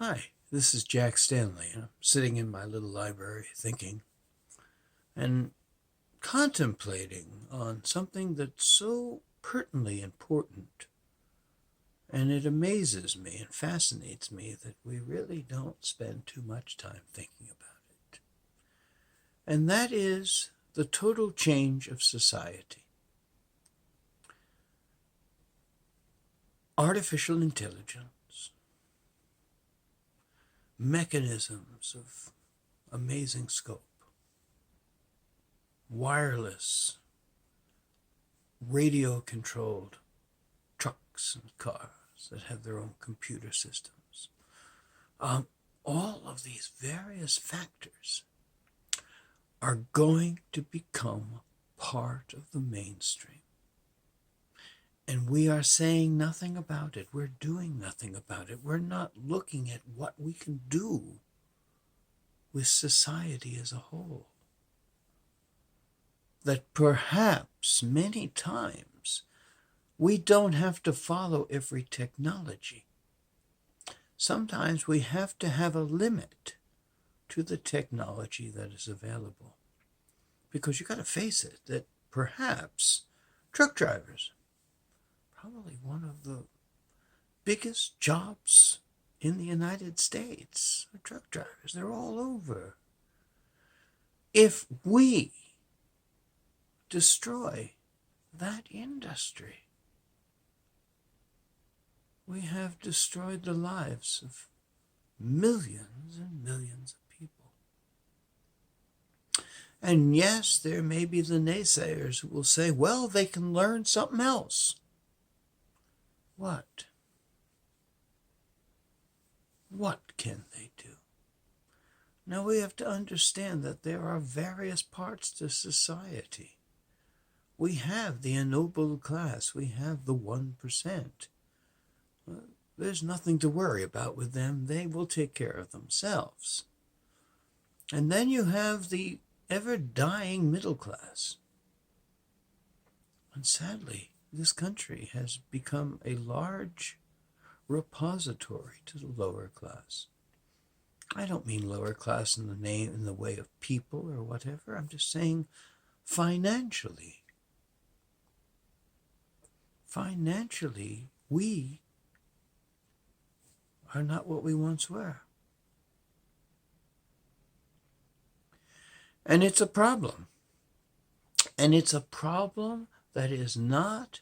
Hi, this is Jack Stanley. I'm sitting in my little library thinking and contemplating on something that's so pertinently important. And it amazes me and fascinates me that we really don't spend too much time thinking about it. And that is the total change of society. Artificial intelligence, mechanisms of amazing scope, wireless, radio-controlled trucks and cars that have their own computer systems. All of these various factors are going to become part of the mainstream. And we are saying nothing about it. We're doing nothing about it. We're not looking at what we can do with society as a whole. That perhaps many times we don't have to follow every technology. Sometimes we have to have a limit to the technology that is available. Because you got to face it, that perhaps truck drivers, probably one of the biggest jobs in the United States, are truck drivers. They're all over. If we destroy that industry, we have destroyed the lives of millions and millions of people. And yes, there may be the naysayers who will say, well, they can learn something else. What? What can they do? Now we have to understand that there are various parts to society. We have the ennobled class. We have the 1%. There's nothing to worry about with them. They will take care of themselves. And then you have the ever-dying middle class. And sadly, this country has become a large repository to the lower class. I don't mean lower class in the way of people or whatever. I'm just saying financially. Financially, we are not what we once were. And it's a problem. And it's a problem that is not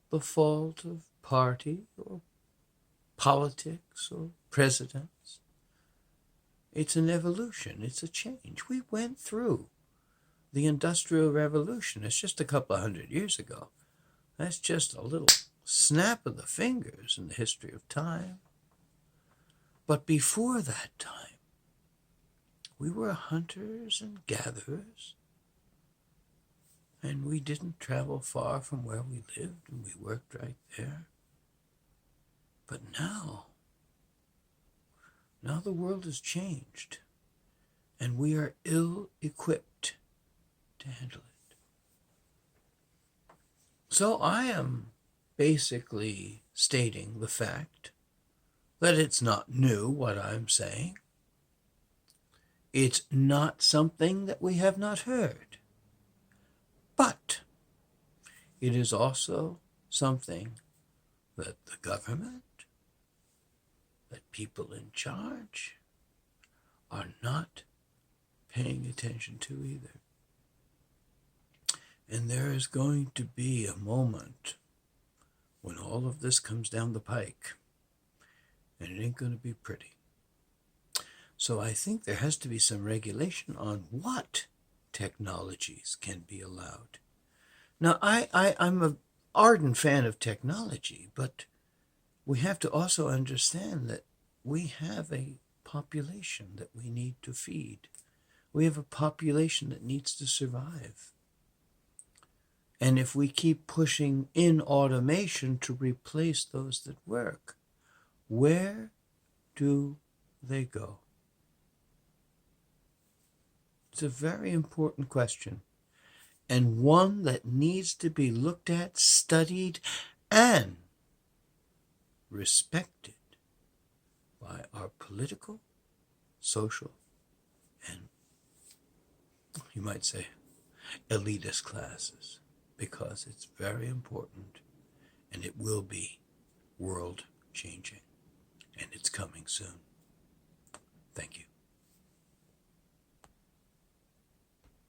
the fault of party or politics or presidents. It's an evolution. It's a change. We went through the Industrial Revolution. It's just a couple of 100 years ago. That's just a little snap of the fingers in the history of time. But before that time, we were hunters and gatherers, and we didn't travel far from where we lived, and we worked right there. But now the world has changed, and we are ill-equipped to handle it. So I am basically stating the fact that it's not new what I'm saying. It's not something that we have not heard. But it is also something that the government, that people in charge are not paying attention to either. And there is going to be a moment when all of this comes down the pike, and it ain't going to be pretty. So I think there has to be some regulation on what technologies can be allowed. Now, I'm an ardent fan of technology, but we have to also understand that we have a population that we need to feed. We have a population that needs to survive. And if we keep pushing in automation to replace those that work, where do they go? It's a very important question, and one that needs to be looked at, studied, and respected by our political, social, and you might say elitist classes, because it's very important and it will be world changing, and it's coming soon. Thank you.